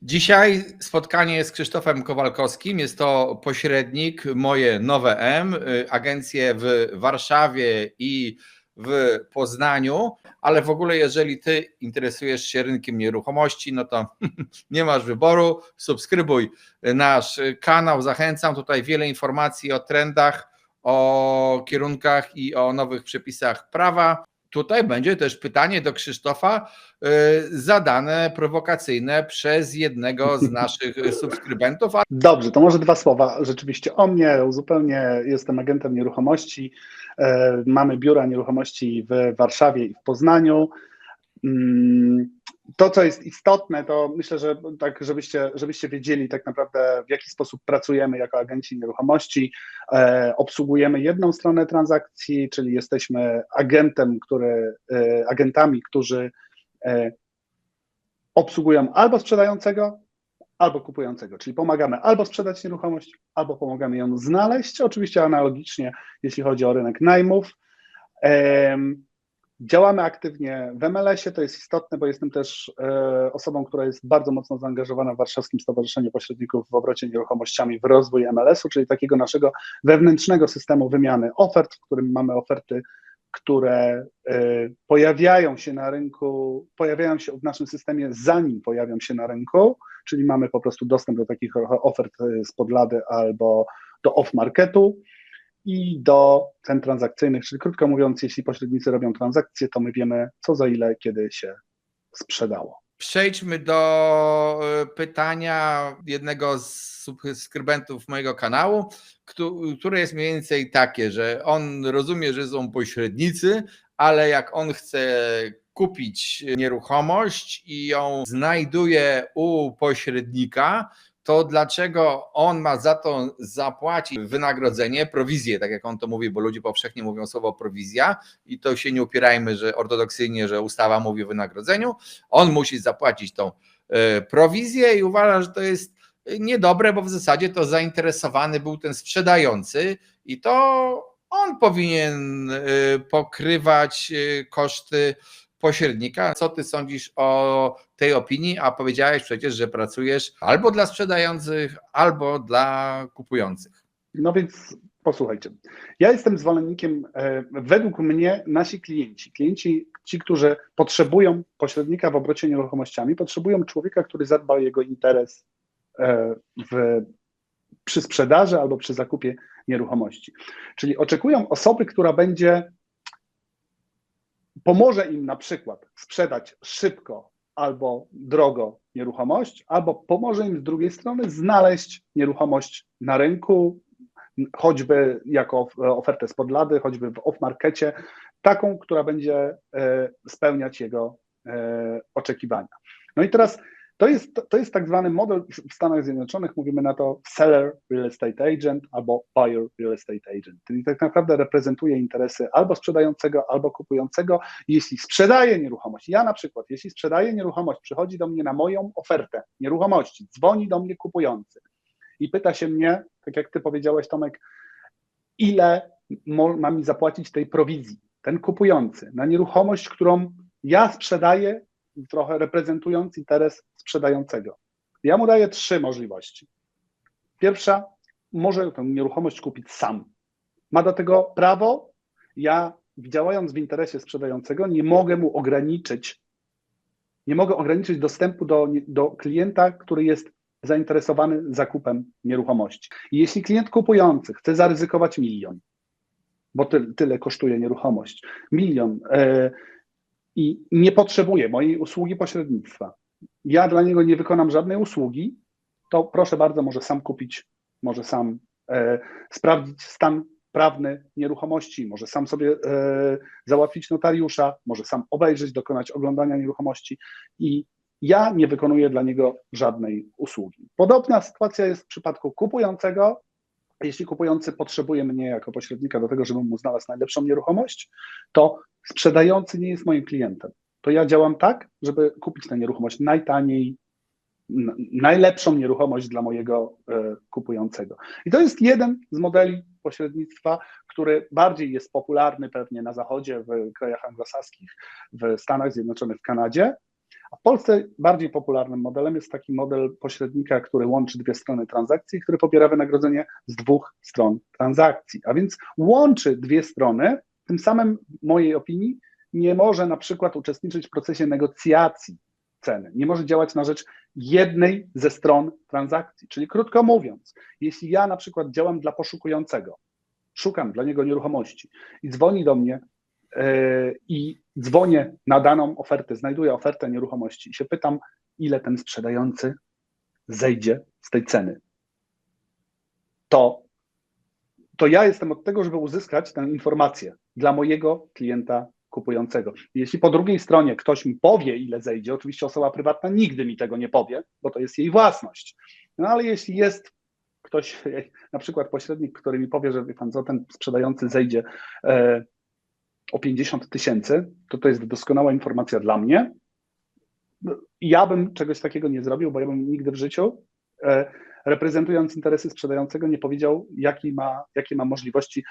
Dzisiaj spotkanie z Krzysztofem Kowalkowskim. Jest to pośrednik, moje nowe M, agencje w Warszawie i w Poznaniu, ale w ogóle jeżeli ty interesujesz się rynkiem nieruchomości, no to nie masz wyboru, subskrybuj nasz kanał, zachęcam, tutaj wiele informacji o trendach, o kierunkach i o nowych przepisach prawa. Tutaj będzie też pytanie do Krzysztofa zadane prowokacyjne przez jednego z naszych subskrybentów. Dobrze, to może dwa słowa rzeczywiście o mnie. Zupełnie jestem agentem nieruchomości. Mamy biura nieruchomości w Warszawie i w Poznaniu. To, co jest istotne, to myślę, że tak, żebyście wiedzieli tak naprawdę, w jaki sposób pracujemy jako agenci nieruchomości. Obsługujemy jedną stronę transakcji, czyli jesteśmy agentami, którzy obsługują albo sprzedającego, albo kupującego, czyli pomagamy albo sprzedać nieruchomość, albo pomagamy ją znaleźć, oczywiście analogicznie, jeśli chodzi o rynek najmów. Działamy aktywnie w MLS-ie, to jest istotne, bo jestem też osobą, która jest bardzo mocno zaangażowana w Warszawskim Stowarzyszeniu Pośredników w Obrocie Nieruchomościami w rozwój MLS-u, czyli takiego naszego wewnętrznego systemu wymiany ofert, w którym mamy oferty, które pojawiają się na rynku, pojawiają się w naszym systemie, zanim pojawią się na rynku, czyli mamy po prostu dostęp do takich ofert z podlady albo do off-marketu i do cen transakcyjnych, czyli krótko mówiąc, jeśli pośrednicy robią transakcje, to my wiemy, co za ile, kiedy się sprzedało. Przejdźmy do pytania jednego z subskrybentów mojego kanału, które jest mniej więcej takie, że on rozumie, że są pośrednicy, ale jak on chce kupić nieruchomość i ją znajduje u pośrednika, to dlaczego on ma za to zapłacić wynagrodzenie, prowizję, tak jak on to mówi, bo ludzie powszechnie mówią słowo prowizja i to się nie upierajmy, że ortodoksyjnie, że ustawa mówi o wynagrodzeniu, on musi zapłacić tą prowizję i uważa, że to jest niedobre, bo w zasadzie to zainteresowany był ten sprzedający i to on powinien pokrywać koszty pośrednika. Co ty sądzisz o tej opinii? A powiedziałeś przecież, że pracujesz albo dla sprzedających, albo dla kupujących. No więc posłuchajcie, ja jestem zwolennikiem, według mnie nasi klienci, ci, którzy potrzebują pośrednika w obrocie nieruchomościami, potrzebują człowieka, który zadba o jego interes przy sprzedaży albo przy zakupie nieruchomości. Czyli oczekują osoby, która pomoże im na przykład sprzedać szybko albo drogo nieruchomość, albo pomoże im z drugiej strony znaleźć nieruchomość na rynku, choćby jako ofertę z podlady, choćby w off-markecie, taką, która będzie spełniać jego oczekiwania. No i teraz to jest tak zwany model w Stanach Zjednoczonych, mówimy na to seller real estate agent albo buyer real estate agent, czyli tak naprawdę reprezentuje interesy albo sprzedającego, albo kupującego. Jeśli sprzedaje nieruchomość, ja na przykład, jeśli sprzedaję nieruchomość, przychodzi do mnie na moją ofertę nieruchomości, dzwoni do mnie kupujący i pyta się mnie, tak jak ty powiedziałeś, Tomek, ile ma mi zapłacić tej prowizji, ten kupujący, na nieruchomość, którą ja sprzedaję, trochę reprezentując interes sprzedającego. Ja mu daję 3 możliwości. Pierwsza, może tę nieruchomość kupić sam. Ma do tego prawo. Ja, działając w interesie sprzedającego, nie mogę ograniczyć dostępu do klienta, który jest zainteresowany zakupem nieruchomości. I jeśli klient kupujący chce zaryzykować 1 000 000, bo tyle kosztuje nieruchomość, 1 000 000, i nie potrzebuje mojej usługi pośrednictwa, ja dla niego nie wykonam żadnej usługi, to proszę bardzo, może sam kupić, może sam sprawdzić stan prawny nieruchomości, może sam sobie załatwić notariusza, może sam obejrzeć, dokonać oglądania nieruchomości i ja nie wykonuję dla niego żadnej usługi. Podobna sytuacja jest w przypadku kupującego. Jeśli kupujący potrzebuje mnie jako pośrednika do tego, żebym mu znalazł najlepszą nieruchomość, to sprzedający nie jest moim klientem. To ja działam tak, żeby kupić tę nieruchomość najtaniej, najlepszą nieruchomość dla mojego kupującego. I to jest jeden z modeli pośrednictwa, który bardziej jest popularny pewnie na Zachodzie, w krajach anglosaskich, w Stanach Zjednoczonych, w Kanadzie, A w Polsce bardziej popularnym modelem jest taki model pośrednika, który łączy dwie strony transakcji, który pobiera wynagrodzenie z dwóch stron transakcji, a więc łączy dwie strony, tym samym w mojej opinii nie może na przykład uczestniczyć w procesie negocjacji ceny, nie może działać na rzecz jednej ze stron transakcji. Czyli krótko mówiąc, jeśli ja na przykład działam dla poszukującego, szukam dla niego nieruchomości i dzwoni do mnie i dzwonię na daną ofertę, znajduję ofertę nieruchomości i się pytam, ile ten sprzedający zejdzie z tej ceny, to ja jestem od tego, żeby uzyskać tę informację dla mojego klienta kupującego. Jeśli po drugiej stronie ktoś mi powie, ile zejdzie, oczywiście osoba prywatna nigdy mi tego nie powie, bo to jest jej własność. No ale jeśli jest ktoś, na przykład pośrednik, który mi powie, że wie pan co, ten sprzedający zejdzie o 50 000, to jest doskonała informacja dla mnie. Ja bym czegoś takiego nie zrobił, bo ja bym nigdy w życiu, reprezentując interesy sprzedającego, nie powiedział, jakie ma możliwości,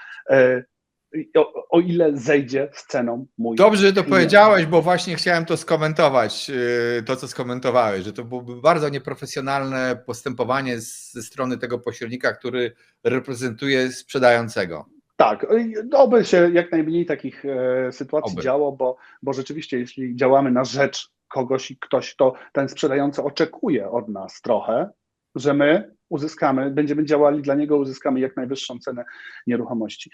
o ile zejdzie z ceną mój Dobrze, że to klient. powiedziałeś, bo właśnie chciałem to skomentować, to co skomentowałeś, że to byłoby bardzo nieprofesjonalne postępowanie ze strony tego pośrednika, który reprezentuje sprzedającego. Tak, oby się jak najmniej takich sytuacji Oby. działo, bo rzeczywiście jeśli działamy na rzecz kogoś i ktoś, to ten sprzedający oczekuje od nas trochę, że my będziemy działali dla niego, uzyskamy jak najwyższą cenę nieruchomości.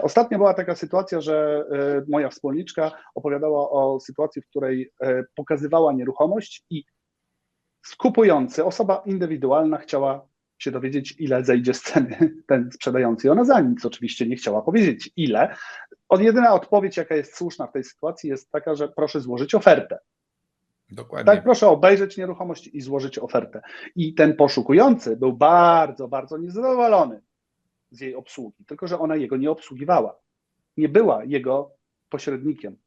Ostatnio była taka sytuacja, że moja wspólniczka opowiadała o sytuacji, w której pokazywała nieruchomość i skupujący, osoba indywidualna chciała się dowiedzieć, ile zejdzie z ceny ten sprzedający. I ona za nic oczywiście nie chciała powiedzieć, ile. Jedyna odpowiedź, jaka jest słuszna w tej sytuacji, jest taka, że proszę złożyć ofertę. Dokładnie. Tak, proszę obejrzeć nieruchomość i złożyć ofertę. I ten poszukujący był bardzo, bardzo niezadowolony z jej obsługi, tylko że ona jego nie obsługiwała. Nie była jego pośrednikiem.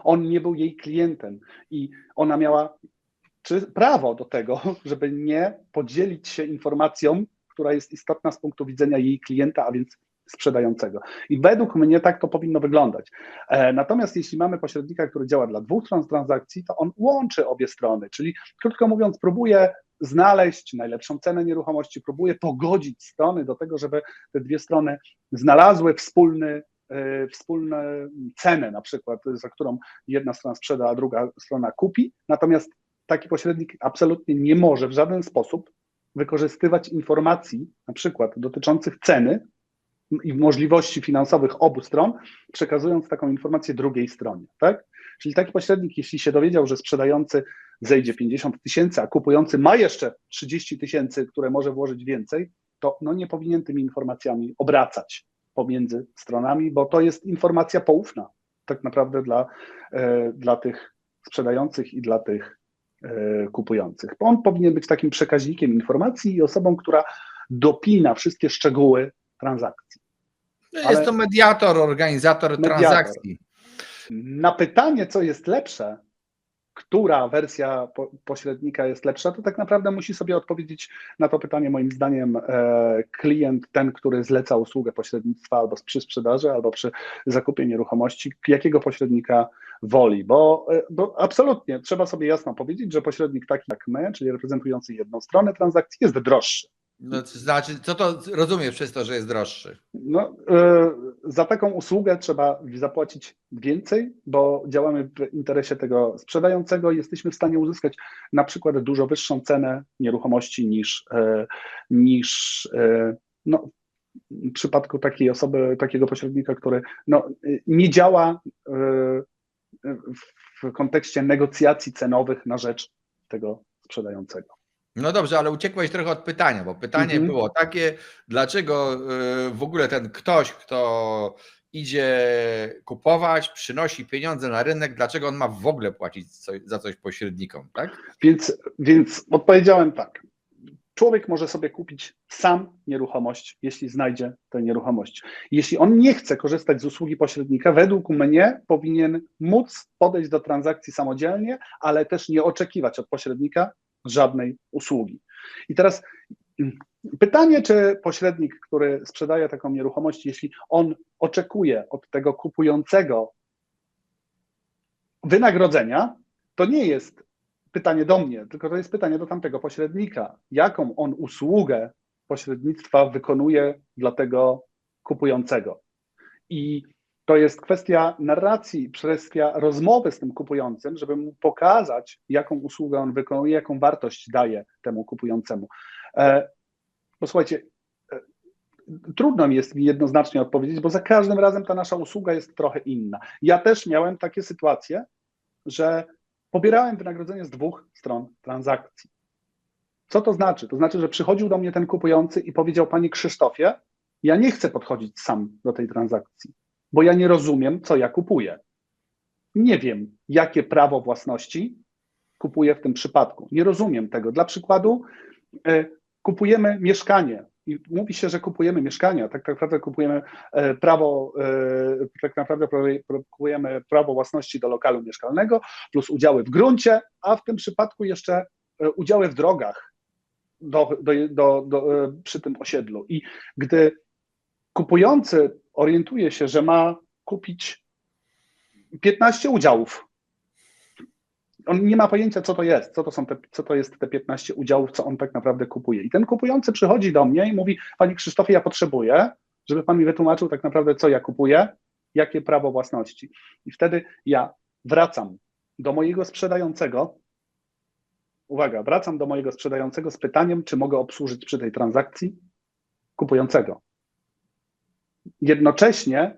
On nie był jej klientem i ona miała prawo do tego, żeby nie podzielić się informacją, która jest istotna z punktu widzenia jej klienta, a więc sprzedającego. I według mnie tak to powinno wyglądać. Natomiast jeśli mamy pośrednika, który działa dla dwóch stron transakcji, to on łączy obie strony, czyli krótko mówiąc próbuje znaleźć najlepszą cenę nieruchomości, próbuje pogodzić strony do tego, żeby te dwie strony znalazły wspólną cenę, na przykład, za którą jedna strona sprzeda, a druga strona kupi. Natomiast taki pośrednik absolutnie nie może w żaden sposób wykorzystywać informacji, na przykład dotyczących ceny i możliwości finansowych obu stron, przekazując taką informację drugiej stronie. Tak? Czyli taki pośrednik, jeśli się dowiedział, że sprzedający zejdzie 50 000, a kupujący ma jeszcze 30 000, które może włożyć więcej, to nie powinien tymi informacjami obracać pomiędzy stronami, bo to jest informacja poufna tak naprawdę dla tych sprzedających i dla tych kupujących. On powinien być takim przekaźnikiem informacji i osobą, która dopina wszystkie szczegóły transakcji. Jest to mediator, organizator transakcji. Na pytanie, co jest lepsze, która wersja pośrednika jest lepsza, to tak naprawdę musi sobie odpowiedzieć na to pytanie moim zdaniem klient, ten, który zleca usługę pośrednictwa albo przy sprzedaży, albo przy zakupie nieruchomości, jakiego pośrednika woli, bo absolutnie trzeba sobie jasno powiedzieć, że pośrednik taki jak my, czyli reprezentujący jedną stronę transakcji, jest droższy. No, to znaczy, co to rozumiesz przez to, że jest droższy? Za taką usługę trzeba zapłacić więcej, bo działamy w interesie tego sprzedającego i jesteśmy w stanie uzyskać na przykład dużo wyższą cenę nieruchomości niż w przypadku takiej osoby, takiego pośrednika, który nie działa w kontekście negocjacji cenowych na rzecz tego sprzedającego. No dobrze, ale uciekłeś trochę od pytania, bo pytanie było takie, dlaczego w ogóle ten ktoś, kto idzie kupować, przynosi pieniądze na rynek, dlaczego on ma w ogóle płacić za coś pośrednikom, tak? Więc odpowiedziałem tak. Człowiek może sobie kupić sam nieruchomość, jeśli znajdzie tę nieruchomość. Jeśli on nie chce korzystać z usługi pośrednika, według mnie powinien móc podejść do transakcji samodzielnie, ale też nie oczekiwać od pośrednika żadnej usługi. I teraz pytanie, czy pośrednik, który sprzedaje taką nieruchomość, jeśli on oczekuje od tego kupującego wynagrodzenia, to nie jest pytanie do mnie, tylko to jest pytanie do tamtego pośrednika. Jaką on usługę pośrednictwa wykonuje dla tego kupującego? I to jest kwestia narracji, kwestia rozmowy z tym kupującym, żeby mu pokazać, jaką usługę on wykonuje, jaką wartość daje temu kupującemu. Posłuchajcie, trudno mi jest jednoznacznie odpowiedzieć, bo za każdym razem ta nasza usługa jest trochę inna. Ja też miałem takie sytuacje, że pobierałem wynagrodzenie z 2 stron transakcji. Co to znaczy? To znaczy, że przychodził do mnie ten kupujący i powiedział: Panie Krzysztofie, ja nie chcę podchodzić sam do tej transakcji, bo ja nie rozumiem, co ja kupuję. Nie wiem, jakie prawo własności kupuję w tym przypadku. Nie rozumiem tego. Dla przykładu, kupujemy mieszkanie i mówi się, że kupujemy mieszkania, tak naprawdę kupujemy kupujemy prawo własności do lokalu mieszkalnego plus udziały w gruncie, a w tym przypadku jeszcze udziały w drogach przy tym osiedlu. I gdy kupujący orientuje się, że ma kupić 15 udziałów, on nie ma pojęcia, co to jest, co to jest te 15 udziałów, co on tak naprawdę kupuje. I ten kupujący przychodzi do mnie i mówi: Panie Krzysztofie, ja potrzebuję, żeby Pan mi wytłumaczył tak naprawdę, co ja kupuję, jakie prawo własności. I wtedy ja wracam do mojego sprzedającego, wracam do mojego sprzedającego z pytaniem, czy mogę obsłużyć przy tej transakcji kupującego. Jednocześnie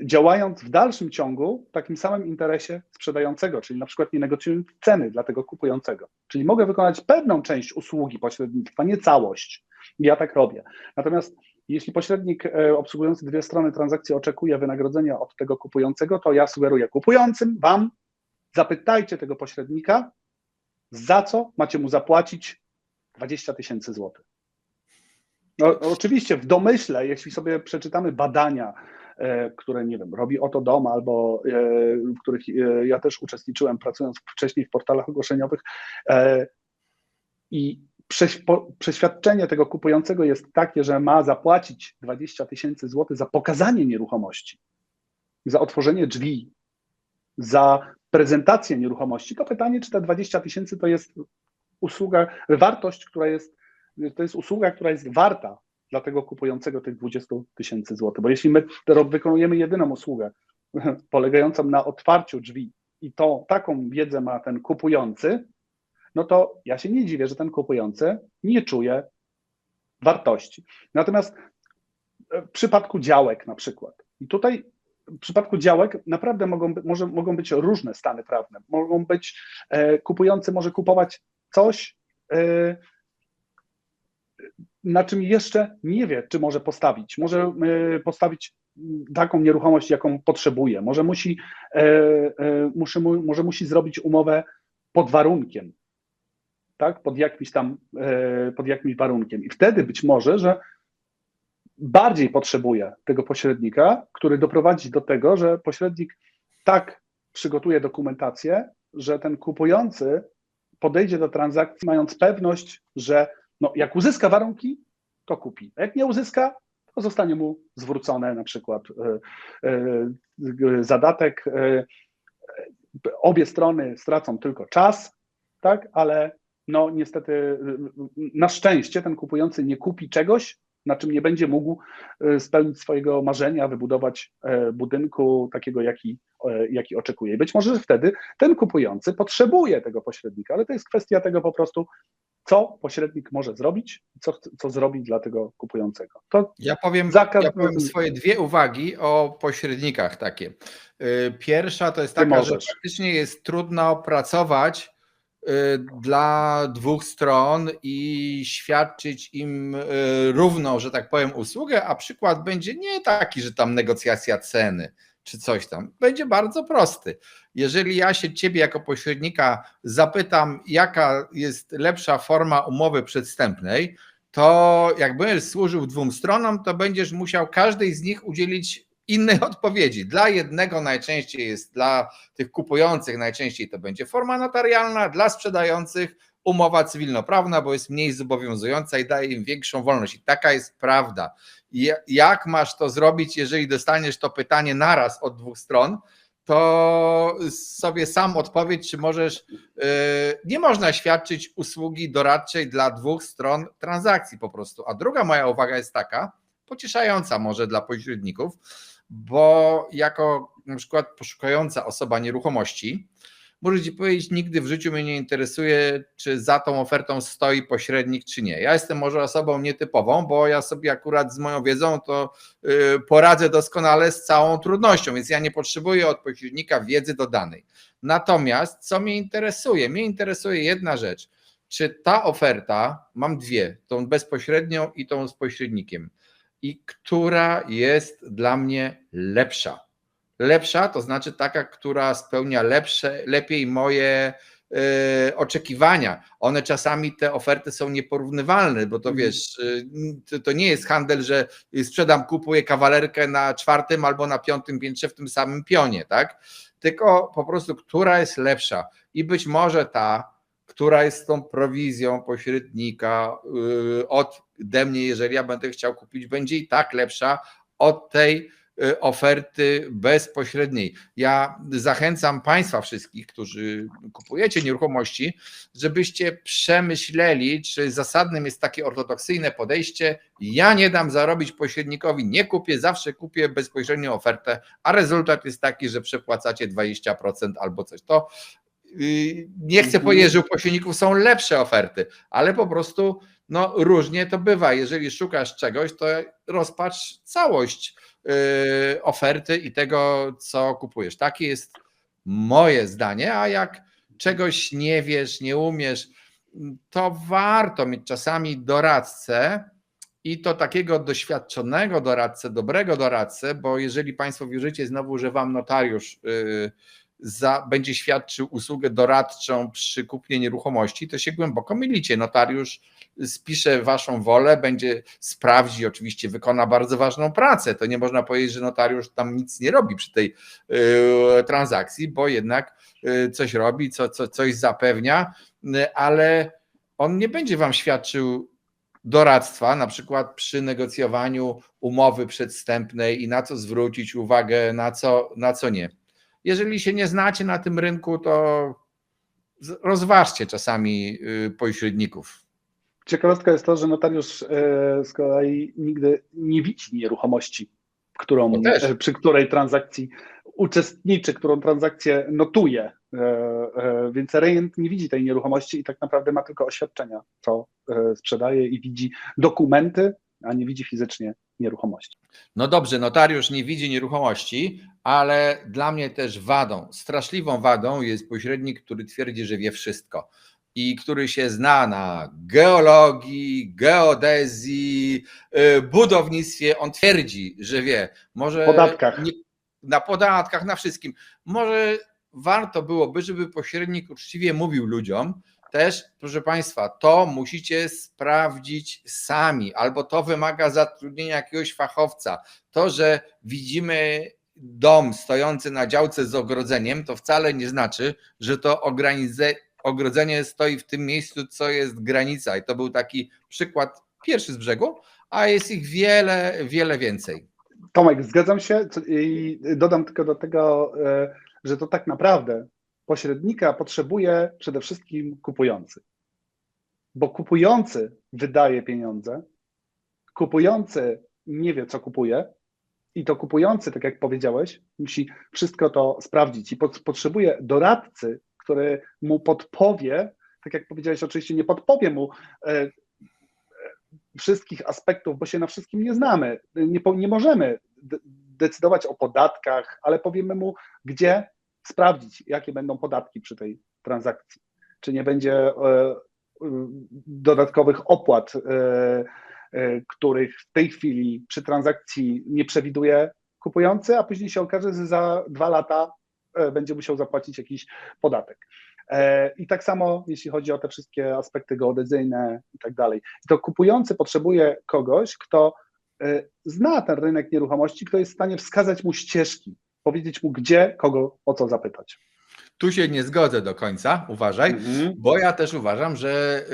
działając w dalszym ciągu w takim samym interesie sprzedającego, czyli na przykład nie negocjując ceny dla tego kupującego. Czyli mogę wykonać pewną część usługi pośrednictwa, nie całość. Ja tak robię. Natomiast jeśli pośrednik obsługujący 2 strony transakcji oczekuje wynagrodzenia od tego kupującego, to ja sugeruję kupującym, wam, zapytajcie tego pośrednika, za co macie mu zapłacić 20 000 złotych. No, oczywiście w domyśle, jeśli sobie przeczytamy badania, które, nie wiem, robi Oto Dom, albo w których ja też uczestniczyłem, pracując wcześniej w portalach ogłoszeniowych, i przeświadczenie tego kupującego jest takie, że ma zapłacić 20 000 złotych za pokazanie nieruchomości, za otworzenie drzwi, za prezentację nieruchomości, to pytanie, czy te 20 000 to jest wartość, to jest usługa, która jest warta dla tego kupującego tych 20 000 złotych. Bo jeśli my wykonujemy jedyną usługę polegającą na otwarciu drzwi i taką wiedzę ma ten kupujący, no to ja się nie dziwię, że ten kupujący nie czuje wartości. Natomiast w przypadku działek na przykład, i tutaj w przypadku działek naprawdę mogą być różne stany prawne. Mogą być, kupujący może kupować coś, na czym jeszcze nie wie, czy może postawić. Może postawić taką nieruchomość, jaką potrzebuje. Może musi zrobić umowę pod warunkiem, tak? Pod jakimś warunkiem. I wtedy być może, że bardziej potrzebuje tego pośrednika, który doprowadzi do tego, że pośrednik tak przygotuje dokumentację, że ten kupujący podejdzie do transakcji, mając pewność, że jak uzyska warunki, to kupi. A jak nie uzyska, to zostanie mu zwrócone na przykład zadatek. Obie strony stracą tylko czas, tak? Ale niestety, na szczęście ten kupujący nie kupi czegoś, na czym nie będzie mógł spełnić swojego marzenia, wybudować budynku takiego, jaki oczekuje. I być może wtedy ten kupujący potrzebuje tego pośrednika, ale to jest kwestia tego po prostu, co pośrednik może zrobić, co zrobić dla tego kupującego. Ja powiem swoje 2 uwagi o pośrednikach takie. Pierwsza to jest taka, że faktycznie jest trudno pracować dla 2 stron i świadczyć im równą, że tak powiem, usługę, a przykład będzie nie taki, że tam negocjacja ceny czy coś tam. Będzie bardzo prosty. Jeżeli ja się ciebie jako pośrednika zapytam, jaka jest lepsza forma umowy przedwstępnej, to jak będziesz służył 2 stronom, to będziesz musiał każdej z nich udzielić innej odpowiedzi. Dla jednego najczęściej jest, dla tych kupujących najczęściej to będzie forma notarialna, dla sprzedających umowa cywilnoprawna, bo jest mniej zobowiązująca i daje im większą wolność. I taka jest prawda. Jak masz to zrobić, jeżeli dostaniesz to pytanie naraz od 2 stron, to sobie sam odpowiedz, czy możesz, nie można świadczyć usługi doradczej dla dwóch stron transakcji po prostu. A druga moja uwaga jest taka, pocieszająca może dla pośredników, bo jako na przykład poszukująca osoba nieruchomości, muszę Ci powiedzieć, nigdy w życiu mnie nie interesuje, czy za tą ofertą stoi pośrednik, czy nie. Ja jestem może osobą nietypową, bo ja sobie akurat z moją wiedzą to poradzę doskonale z całą trudnością, więc ja nie potrzebuję od pośrednika wiedzy dodanej. Natomiast co mnie interesuje? Mnie interesuje jedna rzecz. Czy ta oferta, mam dwie, tą bezpośrednią i tą z pośrednikiem, i która jest dla mnie lepsza? Lepsza, to znaczy taka, która spełnia lepiej moje oczekiwania. One czasami, te oferty są nieporównywalne, bo to wiesz, to nie jest handel, że sprzedam, kupuję kawalerkę na 4. albo na 5. piętrze w tym samym pionie, tak? Tylko po prostu, która jest lepsza i być może ta, która jest z tą prowizją pośrednika ode mnie, jeżeli ja będę chciał kupić, będzie i tak lepsza od tej oferty bezpośredniej. Ja zachęcam Państwa wszystkich, którzy kupujecie nieruchomości, żebyście przemyśleli, czy zasadnym jest takie ortodoksyjne podejście: ja nie dam zarobić pośrednikowi, nie kupię, zawsze kupię bezpośrednią ofertę, a rezultat jest taki, że przepłacacie 20% albo coś. To nie chcę powiedzieć, że u pośredników są lepsze oferty, ale po prostu no, różnie to bywa. Jeżeli szukasz czegoś, to rozpatrz całość oferty i tego, co kupujesz. Takie jest moje zdanie, a jak czegoś nie wiesz, nie umiesz, to warto mieć czasami doradcę, i to takiego doświadczonego doradcę, dobrego doradcę, bo jeżeli Państwo wierzycie znowu, że Wam notariusz będzie świadczył usługę doradczą przy kupnie nieruchomości, to się głęboko mylicie. Notariusz spisze Waszą wolę, będzie sprawdzi, oczywiście wykona bardzo ważną pracę. To nie można powiedzieć, że notariusz tam nic nie robi przy tej transakcji, bo jednak coś robi, coś zapewnia, ale on nie będzie Wam świadczył doradztwa, na przykład przy negocjowaniu umowy przedwstępnej i na co zwrócić uwagę, na co nie. Jeżeli się nie znacie na tym rynku, to rozważcie czasami pośredników. Ciekawostka jest to, że notariusz z kolei nigdy nie widzi nieruchomości, przy której transakcji uczestniczy, którą transakcję notuje, więc rejent nie widzi tej nieruchomości i tak naprawdę ma tylko oświadczenia, co sprzedaje, i widzi dokumenty, a nie widzi fizycznie nieruchomości. No dobrze, notariusz nie widzi nieruchomości, ale dla mnie też wadą, straszliwą wadą jest pośrednik, który twierdzi, że wie wszystko i który się zna na geologii, geodezji, budownictwie. On twierdzi, że wie. Może na podatkach, na wszystkim. Może warto byłoby, żeby pośrednik uczciwie mówił ludziom też, proszę Państwa, to musicie sprawdzić sami, albo to wymaga zatrudnienia jakiegoś fachowca. To, że widzimy dom stojący na działce z ogrodzeniem, to wcale nie znaczy, że to ogrodzenie stoi w tym miejscu, co jest granica. I to był taki przykład pierwszy z brzegu, a jest ich wiele, wiele więcej. Tomek, zgadzam się i dodam tylko do tego, że to tak naprawdę pośrednika potrzebuje przede wszystkim kupujący. Bo kupujący wydaje pieniądze, kupujący nie wie, co kupuje, i to kupujący, tak jak powiedziałeś, musi wszystko to sprawdzić i potrzebuje doradcy, który mu podpowie, tak jak powiedziałeś, oczywiście nie podpowie mu wszystkich aspektów, bo się na wszystkim nie znamy, nie możemy decydować o podatkach, ale powiemy mu, gdzie sprawdzić, jakie będą podatki przy tej transakcji, czy nie będzie dodatkowych opłat, których w tej chwili przy transakcji nie przewiduje kupujący, a później się okaże, że za 2 lata będzie musiał zapłacić jakiś podatek. I tak samo jeśli chodzi o te wszystkie aspekty geodezyjne i tak dalej. To kupujący potrzebuje kogoś, kto zna ten rynek nieruchomości, kto jest w stanie wskazać mu ścieżki, powiedzieć mu, gdzie, kogo, o co zapytać. Tu się nie zgodzę do końca, uważaj, Mhm. bo ja też uważam, że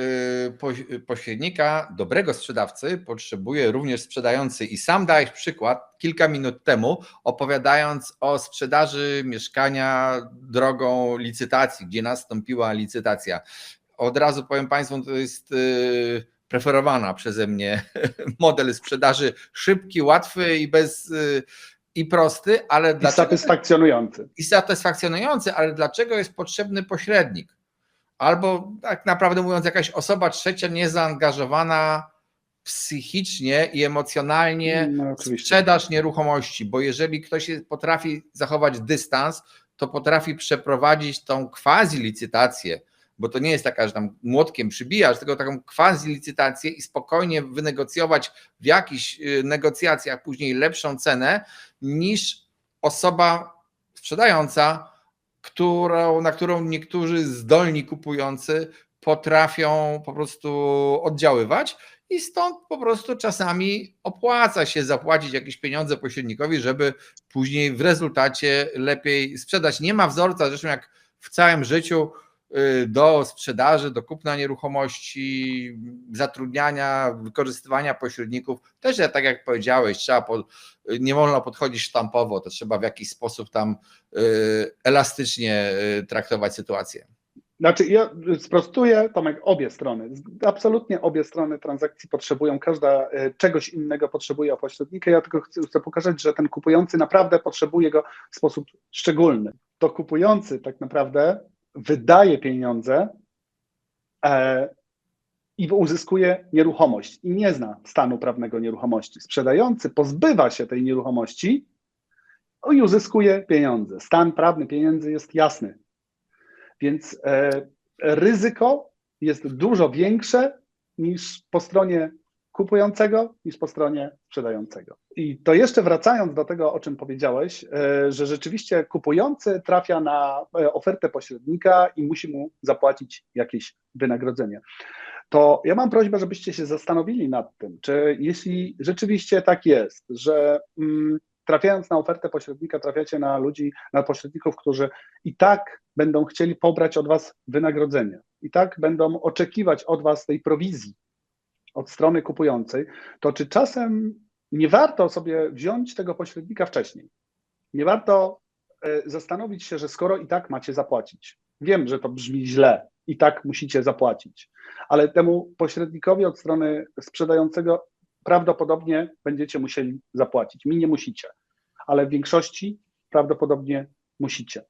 pośrednika, dobrego sprzedawcy potrzebuje również sprzedający. I sam dałeś przykład kilka minut temu, opowiadając o sprzedaży mieszkania drogą licytacji, gdzie nastąpiła licytacja. Od razu powiem Państwu, to jest preferowana przeze mnie model sprzedaży szybki, łatwy i i prosty, ale I satysfakcjonujący. I satysfakcjonujący, ale dlaczego jest potrzebny pośrednik? Albo tak naprawdę mówiąc, jakaś osoba trzecia niezaangażowana psychicznie i emocjonalnie No, w oczywiście. sprzedaż nieruchomości, bo jeżeli ktoś potrafi zachować dystans, to potrafi przeprowadzić tą quasi licytację, bo to nie jest taka, że tam młotkiem przybijasz, tylko taką quasi licytację i spokojnie wynegocjować w jakichś negocjacjach później lepszą cenę niż osoba sprzedająca, na którą niektórzy zdolni kupujący potrafią po prostu oddziaływać i stąd po prostu czasami opłaca się zapłacić jakieś pieniądze pośrednikowi, żeby później w rezultacie lepiej sprzedać. Nie ma wzorca, zresztą jak w całym życiu, do sprzedaży, do kupna nieruchomości, zatrudniania, wykorzystywania pośredników. Też tak jak powiedziałeś, nie wolno podchodzić sztampowo, to trzeba w jakiś sposób tam elastycznie traktować sytuację. Znaczy, ja sprostuję, Tomek, obie strony. Absolutnie obie strony transakcji potrzebują, każda czegoś innego potrzebuje pośrednika. Ja tylko chcę pokazać, że ten kupujący naprawdę potrzebuje go w sposób szczególny. To kupujący tak naprawdę wydaje pieniądze i uzyskuje nieruchomość i nie zna stanu prawnego nieruchomości. Sprzedający pozbywa się tej nieruchomości i uzyskuje pieniądze. Stan prawny pieniędzy jest jasny. Więc ryzyko jest dużo większe niż po stronie kupującego, niż po stronie sprzedającego. I to jeszcze wracając do tego, o czym powiedziałeś, że rzeczywiście kupujący trafia na ofertę pośrednika i musi mu zapłacić jakieś wynagrodzenie. To ja mam prośbę, żebyście się zastanowili nad tym, czy jeśli rzeczywiście tak jest, że trafiając na ofertę pośrednika, trafiacie na ludzi, na pośredników, którzy i tak będą chcieli pobrać od was wynagrodzenie, i tak będą oczekiwać od was tej prowizji od strony kupującej, to czy czasem nie warto sobie wziąć tego pośrednika wcześniej? Nie warto zastanowić się, że skoro i tak macie zapłacić, wiem, że to brzmi źle, i tak musicie zapłacić, ale temu pośrednikowi od strony sprzedającego prawdopodobnie będziecie musieli zapłacić. Mi nie musicie, ale w większości prawdopodobnie musicie.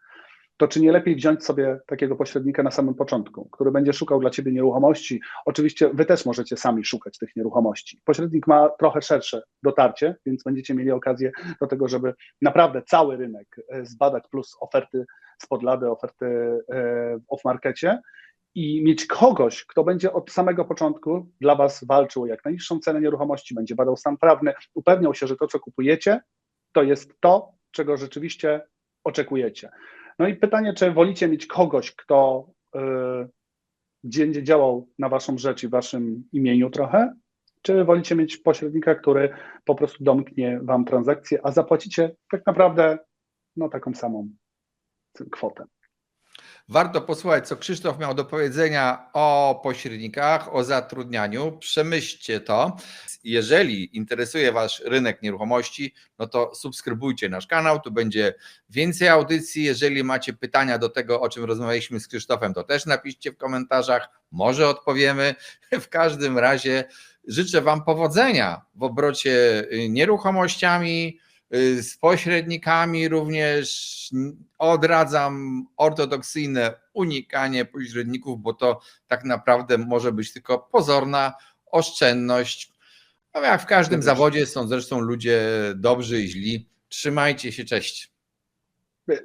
To czy nie lepiej wziąć sobie takiego pośrednika na samym początku, który będzie szukał dla ciebie nieruchomości? Oczywiście wy też możecie sami szukać tych nieruchomości. Pośrednik ma trochę szersze dotarcie, więc będziecie mieli okazję do tego, żeby naprawdę cały rynek zbadać, plus oferty z podlady, oferty w off-markecie i mieć kogoś, kto będzie od samego początku dla was walczył o jak najniższą cenę nieruchomości, będzie badał stan prawny, upewniał się, że to, co kupujecie, to jest to, czego rzeczywiście oczekujecie. No i pytanie, czy wolicie mieć kogoś, kto będzie działał na waszą rzecz i w waszym imieniu trochę, czy wolicie mieć pośrednika, który po prostu domknie wam transakcję, a zapłacicie tak naprawdę taką samą kwotę. Warto posłuchać, co Krzysztof miał do powiedzenia o pośrednikach, o zatrudnianiu. Przemyślcie to. Jeżeli interesuje Was rynek nieruchomości, no to subskrybujcie nasz kanał, tu będzie więcej audycji. Jeżeli macie pytania do tego, o czym rozmawialiśmy z Krzysztofem, to też napiszcie w komentarzach, może odpowiemy. W każdym razie życzę Wam powodzenia w obrocie nieruchomościami, z pośrednikami również. Odradzam ortodoksyjne unikanie pośredników, bo to tak naprawdę może być tylko pozorna oszczędność. No jak w każdym zawodzie są zresztą ludzie dobrzy i źli. Trzymajcie się, cześć.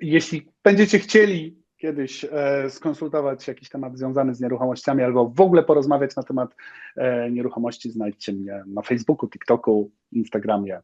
Jeśli będziecie chcieli kiedyś skonsultować jakiś temat związany z nieruchomościami albo w ogóle porozmawiać na temat nieruchomości, znajdźcie mnie na Facebooku, TikToku, Instagramie.